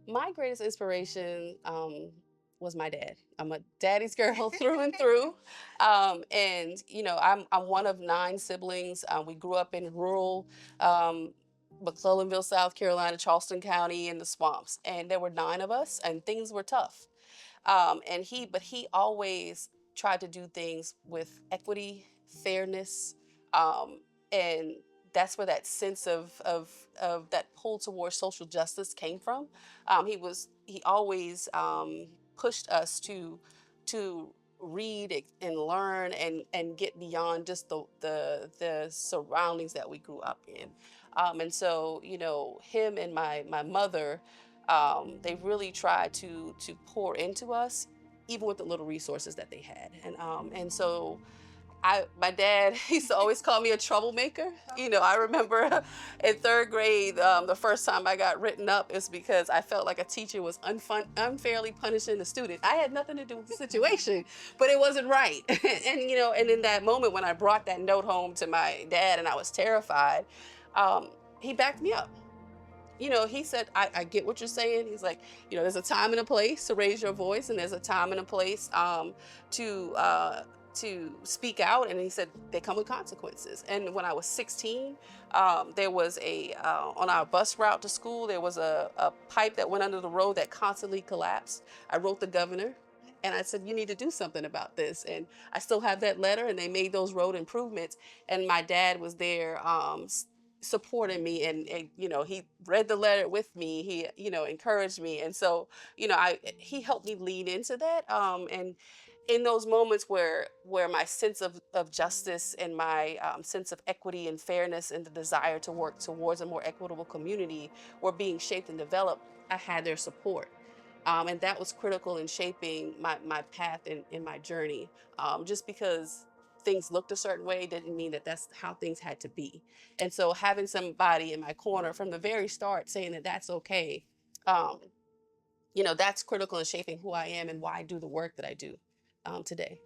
My greatest inspiration was my dad. I'm a daddy's girl through and through. And I'm one of 9 siblings. We grew up in rural McClellanville, South Carolina, Charleston County, in the swamps. And there were 9 of us, and things were tough. But he always tried to do things with equity, fairness, um, and that's where that sense of that pull towards social justice came from. He always pushed us to read and learn and get beyond just the surroundings that we grew up in. And so, him and my mother, they really tried to pour into us, even with the little resources that they had. And so my dad used to always call me a troublemaker. I remember in 3rd grade, the first time I got written up is because I felt like a teacher was unfairly punishing a student. I had nothing to do with the situation, but it wasn't right. And in that moment when I brought that note home to my dad and I was terrified, he backed me up. He said, I get what you're saying. He's like, there's a time and a place to raise your voice, and there's a time and a place to to speak out. And he said, they come with consequences. And when I was 16, there was on our bus route to school, there was a pipe that went under the road that constantly collapsed. I wrote the governor. And I said, you need to do something about this. And I still have that letter, and they made those road improvements. And my dad was there supporting me, and he read the letter with me. He encouraged me, and so I he helped me lean into that, and in those moments where my sense of justice and my sense of equity and fairness and the desire to work towards a more equitable community were being shaped and developed, I had their support. And that was critical in shaping my path in my journey. Just because things looked a certain way didn't mean that that's how things had to be. And so having somebody in my corner from the very start saying that that's okay, that's critical in shaping who I am and why I do the work that I do today.